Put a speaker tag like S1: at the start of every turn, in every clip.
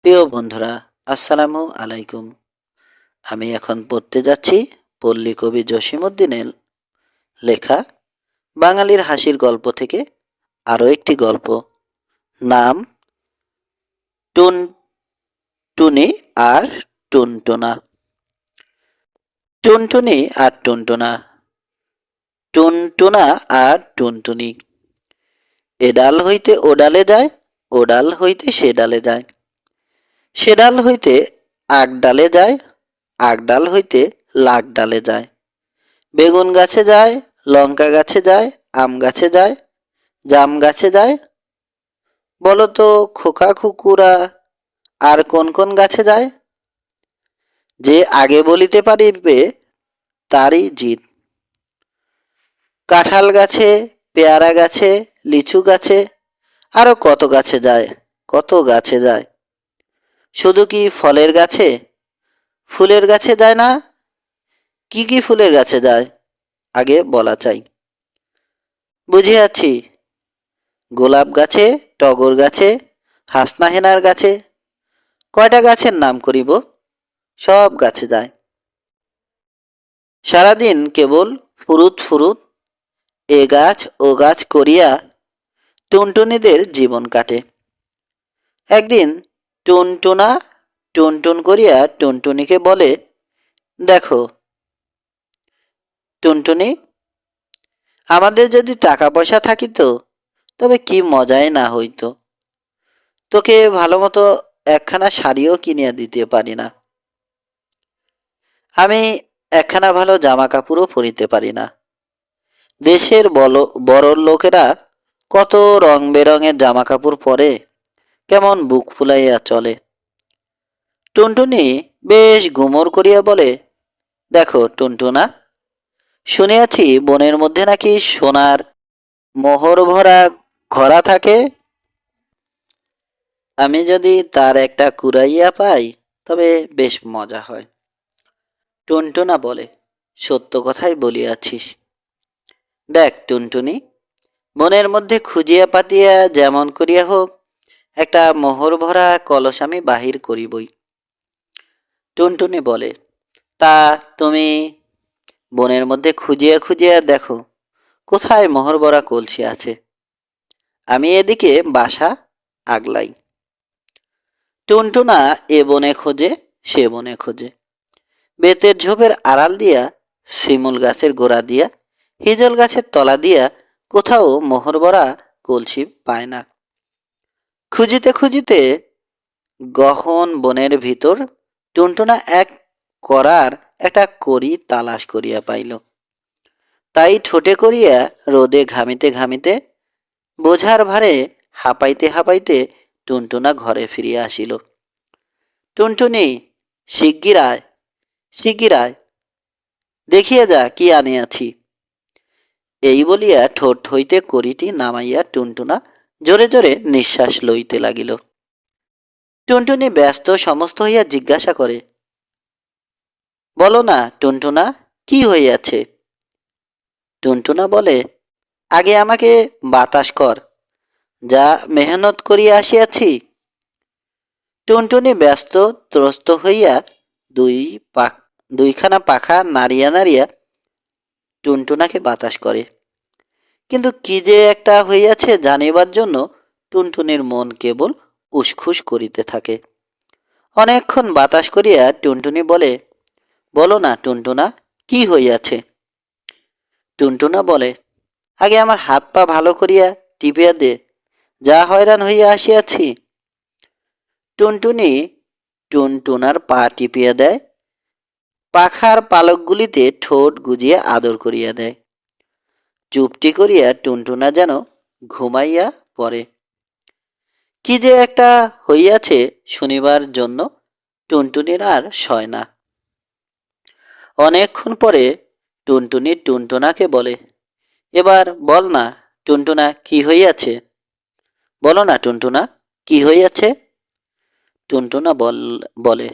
S1: প্রিয় বন্ধুরা, আসসালামু আলাইকুম। আমি এখন পড়তে যাচ্ছি পল্লী কবি জসিমউদ্দিনের লেখা বাঙালির হাসির গল্প থেকে আরও একটি গল্প। নাম টুনটুনি আর টুনটুনা। টুনটুনি আর টুনটুনা, টুনটুনা আর টুনটুনি। এ ডাল হইতে ও ডালে যায়, ও ডাল হইতে সে ডালে যায়, সে ডাল হইতে আগ ডালে যায়, আগ ডাল হইতে লাগ ডালে যায়। বেগুন গাছে যায়, লঙ্কা গাছে যায়, আম গাছে যায়, জাম গাছে যায়। বলো তো খোকা খুকুরা আর কোন কোন গাছে যায়? যে আগে বলিতে পারিবে তারই জিত। কাঁঠাল গাছে, পেয়ারা গাছে, লিচু গাছে, আরো কত গাছে যায়, কত গাছে যায়। শুধু কি ফলের গাছে, ফুলের গাছে যায় না? কি কি ফুলের গাছে যায় আগে বলা চাই। বুঝিয়াছি, গোলাপ গাছে, টগর গাছে, হাসনা হেনার গাছে। কয়টা গাছের নাম করিব? সব গাছে যায়। সারাদিন কেবল ফুরুত ফুরুত এ গাছ ও গাছ করিয়া টুনটুনিদের জীবন কাটে। একদিন টুনটুনা টুনটুন করিয়া টুনটুনিকে বলে, দেখো টুনটুনি, আমাদের যদি টাকা পয়সা থাকিত তবে কি মজাই না হইতো। তোকে ভালো মতো একখানা শাড়িও কিনিয়া দিতে পারি না। আমি একখানা ভালো জামা কাপড়ও পরিতে পারি না। দেশের বড় লোকেরা কত রং বেরঙের জামা কাপড় পরে, কেমন বুক ফুলাইয়া চলে। টুনটুনি বেশ গুমর করিয়া বলে, দেখো টুনটুনা, শুনিয়াছি বনের মধ্যে নাকি সোনার মোহর ভরা ঘরা থাকে। আমি যদি তার একটা কুড়াইয়া পাই তবে বেশ মজা হয়। টুনটুনা বলে, সত্য কথাই বলিয়াছিস। দেখ টুনটুনি, বনের মধ্যে খুঁজিয়া পাতিয়া যেমন করিয়া হোক একটা মোহর ভরা কলস আমি বাহির করিবই। টুনটুনি বলে, তা তুমি বনের মধ্যে খুঁজিয়া খুঁজিয়া দেখো কোথায় মোহর ভরা কলসি আছে। আমি এদিকে বাসা আগলাই। টুনটুনা এ বনে খোঁজে, সে বনে খোঁজে, বেতের ঝোপের আড়াল দিয়া, শিমুল গাছের গোড়া দিয়া, হিজল গাছের তলা দিয়া কোথাও মোহর ভরা কলসি পায় না। খুঁজিতে খুঁজিতে গহন বনের ভিতর টুনটুনা এক করার একটা করি তালাশ করিয়া পাইল। তাই ঠোঁটে করিয়া রোদে ঘামিতে ঘামিতে বোঝার ভারে হাঁপাইতে হাঁপাইতে টুনটুনা ঘরে ফিরিয়া আসিল। টুনটুনি, শিগগির আয়, শিগগির আয়, দেখিয়া যা কি আনিয়াছি। এই বলিয়া ঠোঁট হইতে করিটি নামাইয়া টুনটুনা জোরে জোরে নিঃশ্বাস লইতে লাগিল। টুনটুনি ব্যস্ত সমস্ত হইয়া জিজ্ঞাসা করে, বলো না টুনটুনা, কি হইয়াছে? টুনটুনা বলে, আগে আমাকে বাতাস কর, যা মেহনত করিয়া আসিয়াছি। টুনটুনি ব্যস্ত ত্রস্ত হইয়া দুইখানা পাখা নাড়িয়া নাড়িয়া টুনটুনাকে বাতাস করে। কিন্তু কি যে একটা হইয়াছে জানিবার জন্য টুনটুনির মন কেবল উসখুস করিতে থাকে। অনেকক্ষণ বাতাস করিয়া টুনটুনি বলে, বলো না টুনটুনা, কি হইয়াছে? টুনটুনা বলে, আগে আমার হাত পা ভালো করিয়া টিপিয়া দে, যা হয়রান হইয়া আসিয়াছি। টুনটুনি টুনটুনার পা টিপিয়া দেয়, পাখার পালকগুলিতে ঠোঁট গুজিয়া আদর করিয়া দেয়। চুপটি করিয়া টুনটুনা যেন ঘুমাইয়া পড়ে। কি যে একটা হইয়াছে শুনিবার জন্য টুনটুনির আর সয় না। অনেকক্ষণ পরে টুনটুনি টুনটুনাকে বলে, এবার বল না টুনটুনা, কি হইয়াছে? বলো না টুনটুনা, কি হইয়াছে? টুনটুনা বলে,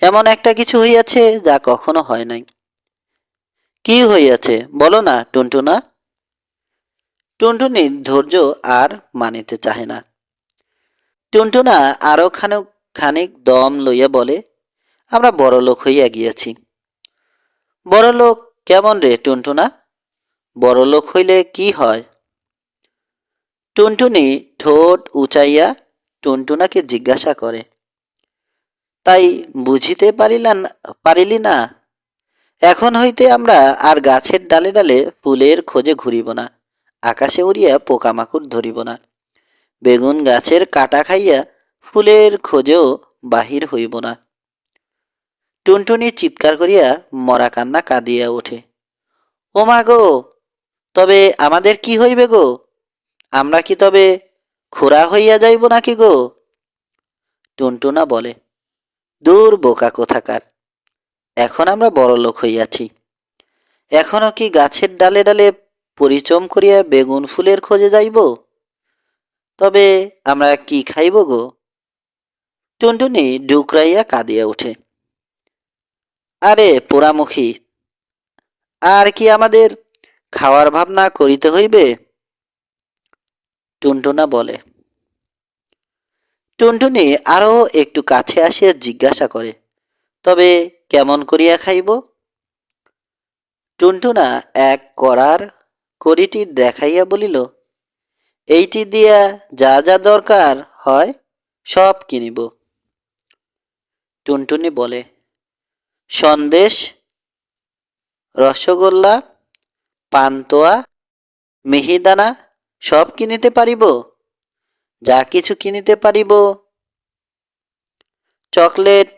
S1: এমন একটা কিছু হইয়াছে যা কখনো হয় নাই। কি হইয়াছে বলো না টুনটুনা? টুনটুনির ধৈর্য আর মানিতে চাহে না। টুনটুনা আরো খানিক দম লইয়া বলে, আমরা বড়লোক হইয়া গিয়াছি। বড়লোক কেমন রে টুনটুনা? বড়লোক হইলে কি হয়? টুনটুনি ঠোঁট উঁচাইয়া টুনটুনাকে জিজ্ঞাসা করে। তাই বুঝিতে পারিলি না? এখন হইতে আমরা আর গাছের ডালে ডালে ফুলের খোঁজে ঘুরিব না, আকাশে উড়িয়া পোকামাকড় ধরিব না, বেগুন গাছের কাটা খাইয়া ফুলের খোঁজেও বাহির হইব না। টুনটুনি চিৎকার করিয়া মরা কান্না কাঁদিয়া ওঠে। ও মা গো, তবে আমাদের কি হইবে গো? আমরা কি তবে খোড়া হইয়া যাইব নাকি গো? টুনটুনা বলে, দূর বোকা কোথাকার, এখন আমরা বড়লোক হইয়াছি, এখনো কি গাছের ডালে ডালে পরিচম করিয়া বেগুন ফুলের খোঁজে যাইব? তবে আমরা কি খাইব গো? টুনটুনি ডুকরাইয়া কাঁদিয়া ওঠে। আরে পোড়ামুখী, আর কি আমাদের খাওয়ার ভাবনা করিতে হইবে? টুনটুনা বলে। টুনটুনি আরও একটু কাছে আসিয়া জিজ্ঞাসা করে, তবে কেমন করিয়া খাইব? টুনটুনা এক কড়ার কড়িটি দেখাইয়া বলিল, এইটি দিয়া যা যা দরকার হয় সব কিনিব। টুনটুনি বলে, সন্দেশ, রসগোল্লা, পান্তুয়া, মিহিদানা সব কিনিতে পারিব? যা কিছু কিনিতে পারিব, চকলেট,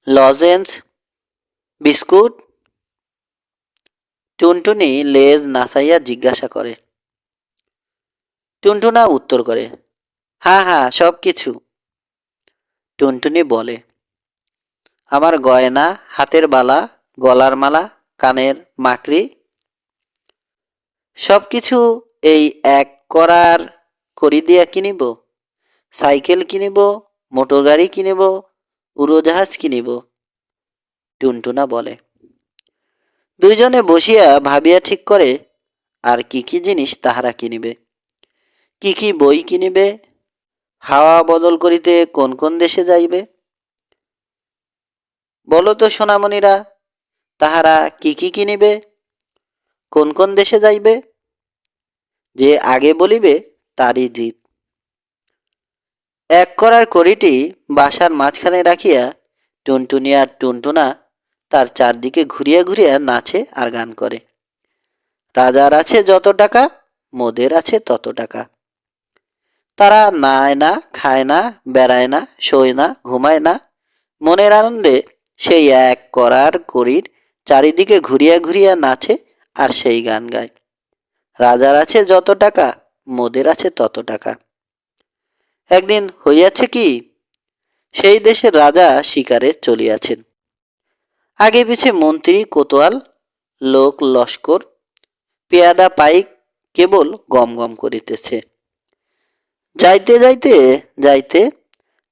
S1: লজেন্স, বিস্কুট? টুনটুনি লেজ নাচাইয়া জিজ্ঞাসা করে। টুনটুনা উত্তর করে, হ্যাঁ হ্যাঁ সব কিছু। টুনটুনি বলে, আমার গয়না, হাতের বালা, গলার মালা, কানের মাকড়ি সব কিছু এই এক করার করি দিয়া কিনিব। সাইকেল কিনিব, মোটর গাড়ি কিনিব, উড়োজাহাজ কিনিব। টুনটুনা বলে। দুইজনে বসিয়া ভাবিয়া ঠিক করে আর কি কি জিনিস তাহারা কিনিবে, কি কি বই কিনিবে, হাওয়া বদল করিতে কোন কোন দেশে যাইবে। বলো তো সোনামণিরা, তাহারা কি কি কিনিবে, কোন কোন দেশে যাইবে? যে আগে বলিবে তারই জিত। এক করার কড়িটি বাসার মাঝখানে রাখিয়া টুনটুনি আর টুনটুনা তার চারদিকে ঘুরিয়া ঘুরিয়া নাচে আর গান করে। রাজার আছে যত টাকা, মোদের আছে তত টাকা। তারা নায় না, খায় না, বেড়ায় না, শোয় না, ঘুমায় না, মনের আনন্দে সেই এক করার কড়ির চারিদিকে ঘুরিয়া ঘুরিয়া নাচে আর সেই গান গায়। রাজার আছে যত টাকা, মোদের আছে তত টাকা। একদিন হইয়াছে কি, সেই দেশের রাজা শিকারে চলিয়াছেন। আগে পিছে মন্ত্রী কোতোয়াল, লোক লস্কর, পেয়াদা পাইক কেবল গম গম করিতেছে। যাইতে যাইতে যাইতে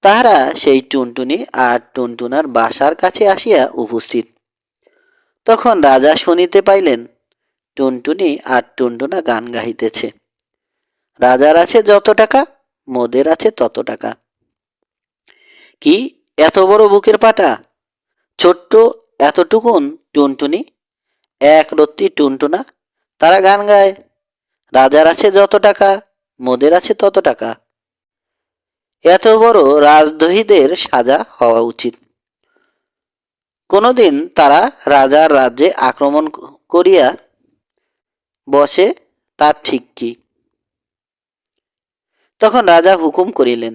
S1: তাহারা সেই টুনটুনি আর টুনটুনার বাসার কাছে আসিয়া উপস্থিত। তখন রাজা শুনিতে পাইলেন টুনটুনি আর টুনটুনা গান গাহিতেছে। রাজার আছে যত টাকা, মোদের আছে তত টাকা। কি এত বড় বুকের পাটা, ছোট্ট এতটুকুন টুনটুনি, এক রত্তি টুনটুনা, তারা গান গায়, রাজার আছে যত টাকা, মোদের আছে তত টাকা। এত বড় রাজদ্রোহীদের সাজা হওয়া উচিত। কোনোদিন তারা রাজার রাজ্যে আক্রমণ করিয়া বসে, তার ঠিক কি? তখন রাজা হুকুম করিলেন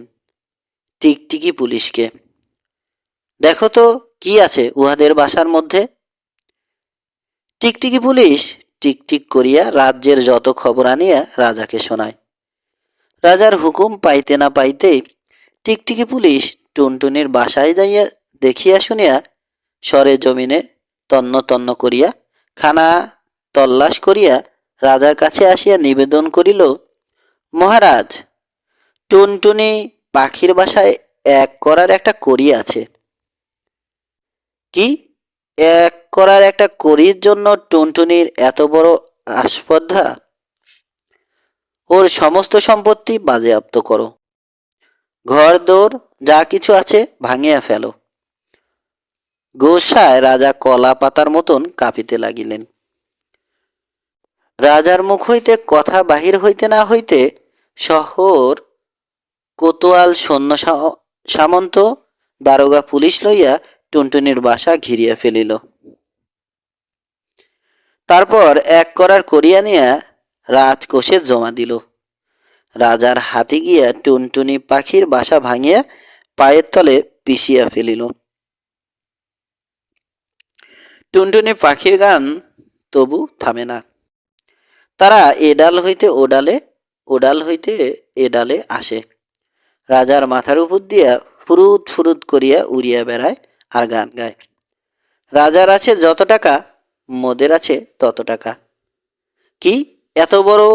S1: টিকটিকি পুলিশকে, দেখো তো কি আছে উহাদের বাসার মধ্যে। টিকটিকি পুলিশ টিকটিক করিয়া রাজ্যের যত খবর আনিয়া রাজাকে শোনায়। রাজার হুকুম পাইতে না পাইতেই টিকটিকি পুলিশ টুনটুনির বাসায় যাইয়া দেখিয়া শুনিয়া সরে জমিনে তন্ন তন্ন করিয়া খানা তল্লাশ করিয়া রাজার কাছে আসিয়া নিবেদন করিল, মহারাজ, টুনটুনি পাখির বাসায় এক করার একটা কড়ি আছে। কি, এক করার একটা কড়ির জন্য টুনটুনির এত বড় আস্পর্ধা? ওর সমস্ত সম্পত্তি বাজেয়াপ্ত করো। ঘর দৌড় যা কিছু আছে ভাঙিয়া ফেলো। গোসায় রাজা কলা পাতার মতন কাঁপিতে লাগিলেন। রাজার মুখ হইতে কথা বাহির হইতে না হইতে শহর কোতোয়াল সৈন্য সামন্ত দারোগা পুলিশ লইয়া টুনটুনির বাসা ঘিরিয়া ফেলিল। তারপর এক করার করিয়া নিয়া রাজকোষে জমা দিল। রাজার হাতে গিয়া টুনটুনি পাখির বাসা ভাঙিয়া পায়ের তলে পিষিয়া ফেলিল। টুনটুনি পাখির গান তবু থামে না। তারা এ ডাল হইতে ও ডালে, ও ডাল হইতে এ ডালে আসে। রাজার মাথার উপর দিয়া ফুরুত ফুরুত করিয়া উড়িয়া বেড়ায় আর গান গায়। রাজার আছে যত টাকা, মোদের আছে তত টাকা। কি এত বড়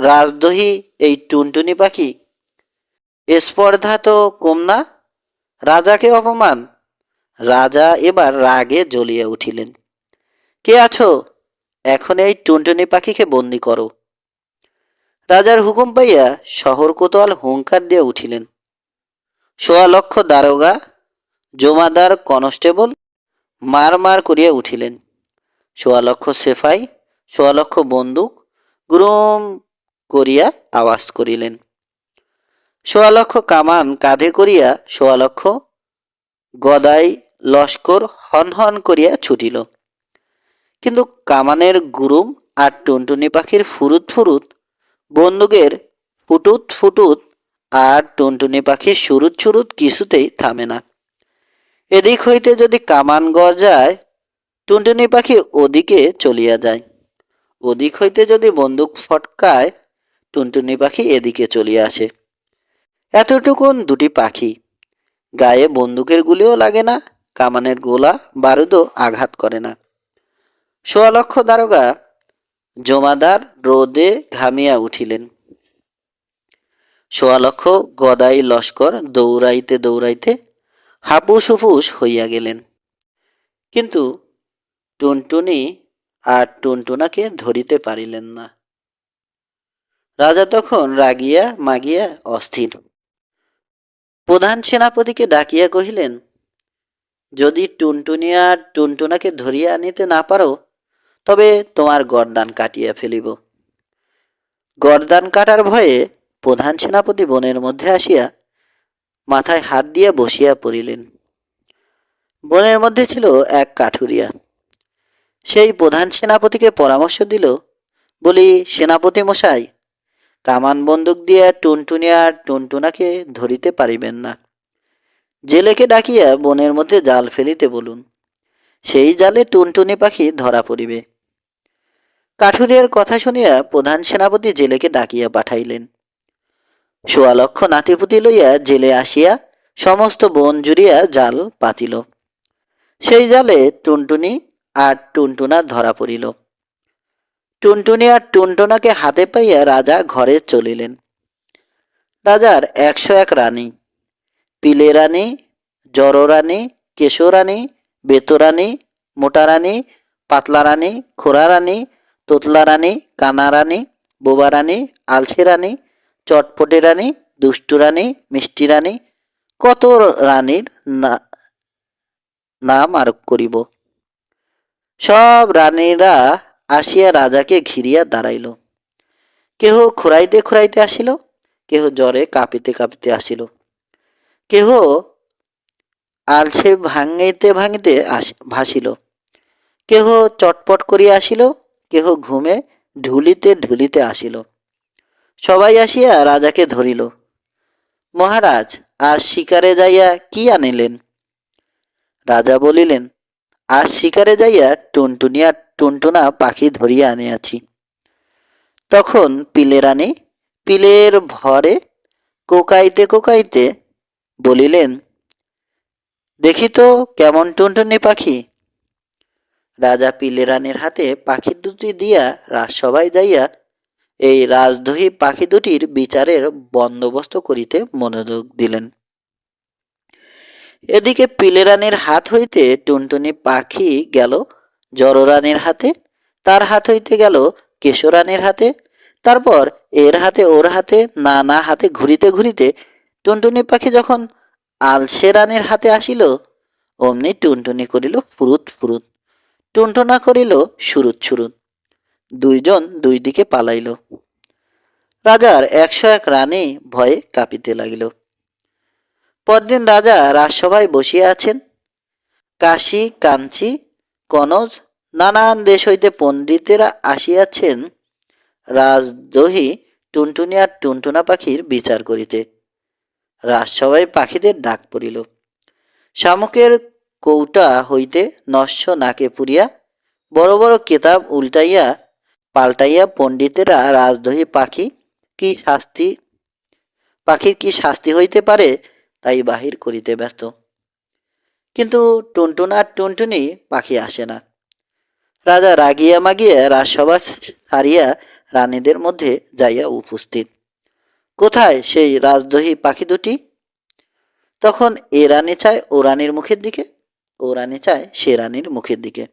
S1: রাজদহি এই টুনটুনি পাখি! স্পর্ধা তো কম না, রাজাকে অপমান! রাজা এবার রাগে জ্বলিয়া উঠিলেন। কে আছো? এখন এই টুনটুনি পাখিকে বন্দি করো। রাজার হুকুম পাইয়া শহর কোতোয়াল হুঙ্কার দিয়া উঠিলেন। ১.৫ লক্ষ দারোগা, জমাদার, কনস্টেবল মার মার করিয়া উঠিলেন। ১.৫ লক্ষ সেফাই, ১.৫ লক্ষ বন্দুক গুরুম করিয়া আওয়াজ করিলেন। ১.৫ লক্ষ কামান কাঁধে করিয়া ১.৫ লক্ষ গদাই লস্কর হন হন করিয়া ছুটিল। কিন্তু কামানের গুরুম আর টুনটুনি পাখির ফুরুত ফুরুত, বন্দুকের ফুটুত ফুটুত আর টুনটুনি পাখির সুরুত সুরুত কিছুতেই থামে না। এদিক হইতে যদি কামান গজায়, টুনটুনি পাখি ওদিকে চলিয়া যায়। ওদিক হইতে যদি বন্দুক ফটকায়, টুনটুনি পাখি এদিকে চলিয়া আসে। এতটুকুন দুটি পাখি, গায়ে বন্দুকের গুলিও লাগে না, কামানের গোলা বারুদও আঘাত করে না। ১.৫ লক্ষ দারোগা জমাদার রোদে ঘামিয়া উঠিলেন। ১.৫ লক্ষ গদাই লস্কর দৌড়াইতে দৌড়াইতে হাপুস হুপুস হইয়া গেলেন। কিন্তু টুনটুনি আর টুনটুনাকে ধরিতে পারিলেন না। রাজা তখন রাগিয়া মাগিয়া অস্থির। প্রধান সেনাপতিকে ডাকিয়া কহিলেন, যদি টুনটুনি আর টুনটুনাকে ধরিয়া আনিতে না পারো, তবে তোমার গর্দান কাটিয়া ফেলিব। গর্দান কাটার ভয়ে প্রধান সেনাপতি বনের মধ্যে আসিয়া মাথায় হাত দিয়া বসিয়া পড়িলেন। বনের মধ্যে ছিল এক কাঠুরিয়া। সেই প্রধান সেনাপতিকে পরামর্শ দিল, বলি, সেনাপতি মশাই, কামান বন্দুক দিয়া টুনটুনি আর টুনটুনাকে ধরিতে পারিবেন না। জেলেকে ডাকিয়া বনের মধ্যে জাল ফেলিতে বলুন, সেই জালে টুনটুনি পাখি ধরা পড়িবে। কাঠুরিয়ার কথা শুনিয়া প্রধান সেনাপতি জেলেকে ডাকিয়া পাঠাইলেন। ১.৫ লক্ষ নাতিপুতি লইয়া জেলে আসিয়া সমস্ত বন জুড়িয়া জাল পাতিল। সেই জালে টুনটুনি আর টুনটুনা ধরা পড়িল। টুনটুনি আর টুনটুনাকে হাতে পাইয়া রাজা ঘরে চলিলেন। রাজার ১০১ রানী, পিলে রানী, জড় রানী, কেশো রানী, বেতো রানী, মোটা রানী, পাতলা রানী, খোরা রানী, তোতলা রানী, কানা রানী, বোবা রানী, আলসে রানী, চটপটে রানী, দুষ্টু রানী, মিষ্টি রানী, কত রানীর নাম আরোপ করিব। সব রানীরা আসিয়া রাজাকে ঘিরিয়া দাঁড়াইল। কেহ খুঁড়াইতে খুঁড়াইতে আসিল, কেহ জ্বরে কাঁপিতে কাঁপিতে আসিল, কেহ আলসে ভাঙিতে ভাঙিতে ভাসিল, কেহ চটপট করিয়া আসিল, কেহ ঘুমে ঢুলিতে ঢুলিতে আসিল। সবাই আসিয়া রাজাকে ধরিল। মহারাজ, আজ শিকারে যাইয়া কি আনিলেন? রাজা বলিলেন, আজ শিকারে যাইয়া টুনটুনি আর টুনটুনা পাখি ধরিয়া আনিয়াছি। তখন পিলে রানী পিলের ভরে কোকাইতে কোকাইতে বলিলেন, দেখি তো কেমন টুনটুনি পাখি। রাজা পিলে রানীর হাতে পাখি দুটি দিয়া রাজসভায় যাইয়া এই রাজদহি পাখি দুটির বিচারের বন্দোবস্ত করিতে মনোযোগ দিলেন। এদিকে পিলে রানীর হাত হইতে টুনটুনি পাখি গেল জড় রানীর হাতে, তার হাত হইতে গেল কেশো রানীর হাতে, তারপর এর হাতে ওর হাতে নানা হাতে ঘুরিতে ঘুরিতে টুনটুনি পাখি যখন আলসে রানীর হাতে আসিল, অমনি টুনটুনি করিল ফুরুত ফুরুত, টুনটুনা করিল সুরুত সুরুত। দুইজন দুই দিকে পালাইল। রাজার 101 রানী ভয়ে কাঁপিতে লাগিল। পরদিন রাজা রাজসভায় বসিয়া আছেন। কাশী, কাঞ্চি, কনজ, নানান দেশ হইতে পণ্ডিতেরা আসিয়াছেন রাজদহি টুনটুনি আর টুনটুনা পাখির বিচার করিতে। রাজসভায় পাখিদের ডাক পড়িল। শামুকের কৌটা হইতে নস্য নাকে পুরিয়া বড় বড় কেতাব উল্টাইয়া পাল্টাইয়া পণ্ডিতেরা রাজদহি পাখির কি শাস্তি হইতে পারে তাই বাহির করিতে ব্যস্ত। কিন্তু টুনটুনা আর টুনটুনি পাখি আসে না। রাজা রাগিয়া মাগিয়া রাজসভা ছাড়িয়া রানীদের মধ্যে যাইয়া উপস্থিত। কোথায় সেই রাজদহি পাখি দুটি? তখন এ রানী চায় ও রানীর মুখের দিকে, ও রানী চায় সে রানীর মুখের দিকে।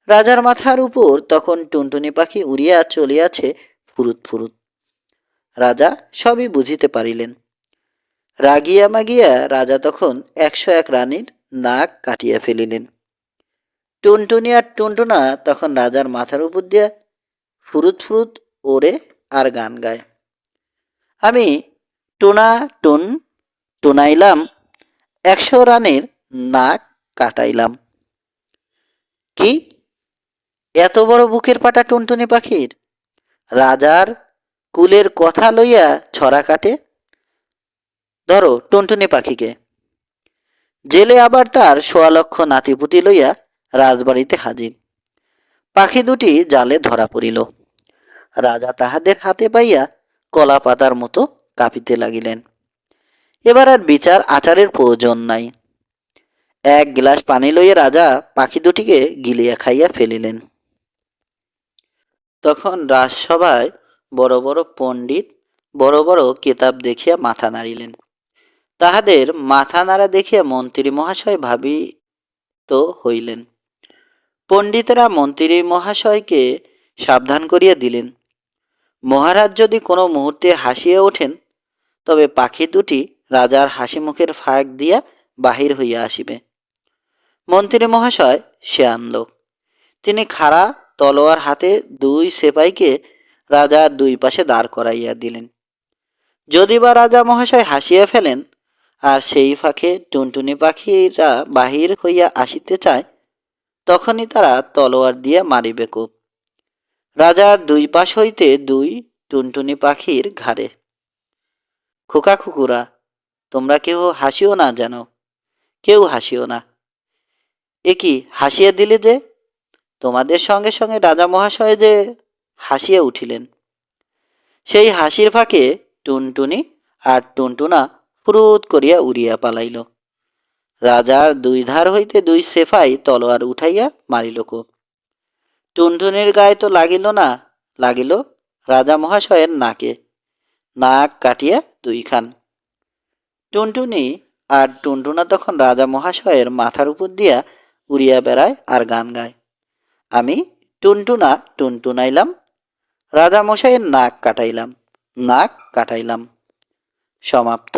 S1: রাজার মাথার উপর তখন টুনটুনি পাখি উড়িয়া চলিয়াছে ফুরুত ফুরুত। রাজা সবই বুঝিতে পারিলেন। রাগিয়া মাগিয়া রাজা তখন 101 রানীর নাক কাটিয়া ফেলিলেন। টুনটুনি আর টুনটুনা তখন রাজার মাথার উপর দিয়া ফুরুত ফুরুত ওড়ে আর গান গায়। আমি টুনা টুন টুনাইলাম, 100 রানীর নাক কাটাইলাম। কি এত বড় বুকের পাটা টুনটুনি পাখির! রাজার কুলের কথা লইয়া ছড়া কাটে। ধরো টুনটুনি পাখিকে। জেলে আবার তার 1.25 লক্ষ নাতিপুতি লইয়া রাজবাড়িতে হাজির। পাখি দুটি জালে ধরা পড়িল। রাজা তাহাদের হাতে পাইয়া কলা পাতার মতো কাঁপিতে লাগিলেন। এবার আর বিচার আচারের প্রয়োজন নাই। 1 গ্লাস পানি লইয়া রাজা পাখি দুটিকে গিলিয়া খাইয়া ফেলিলেন। তখন রাজসভায় বড় বড় পণ্ডিত বড় বড় কেতাব দেখিয়া মাথা নাড়িলেন। তাহাদের মাথা নাড়া দেখিয়া মন্ত্রী মহাশয় ভাবিত হইলেন। পণ্ডিতেরা মন্ত্রী মহাশয়কে সাবধান করিয়া দিলেন, মহারাজ যদি কোনো মুহূর্তে হাসিয়া ওঠেন তবে পাখি দুটি রাজার হাসি মুখের ফাঁক দিয়া বাহির হইয়া আসিবে। মন্ত্রী মহাশয় শেয়ান লোক। তিনি খাড়া তলোয়ার হাতে 2 সেপাইকে রাজার 2 পাশে দাঁড় করাইয়া দিলেন। যদি বা রাজা মহাশয় হাসিয়া ফেলেন আর সেই ফাঁকে টুনটুনি পাখিরা বাহির হইয়া আসিতে চায়, তখনই তারা তলোয়ার দিয়া মারিবে কোপ। রাজার 2 পাশ হইতে 2 টুনটুনি পাখির ঘাড়ে। খোকা খুকুরা, তোমরা কেউ হাসিও না, যেন কেউ হাসিও না। এ কি হাসিয়া দিলে যে? তোমাদের সঙ্গে সঙ্গে রাজা মহাশয় যে হাসিয়া উঠিলেন। সেই হাসির ফাঁকে টুনটুনি আর টুনটুনা ফুরুত করিয়া উড়িয়া পালাইল। রাজার 2 ধার হইতে 2 সেফাই তলোয়ার উঠাইয়া মারিল কোপ। টুনটুনির গায়ে তো লাগিল না, লাগিল রাজা মহাশয়ের নাকে। নাক কাটিয়া 2 খান। টুনটুনি আর টুনটুনা তখন রাজা মহাশয়ের মাথার উপর দিয়া উড়িয়া বেড়ায় আর গান গায়। আমি টুনটুনা টুনটুনাইলাম, রাজা মশাইয়ের নাক কাটাইলাম, নাক কাটাইলাম। সমাপ্ত।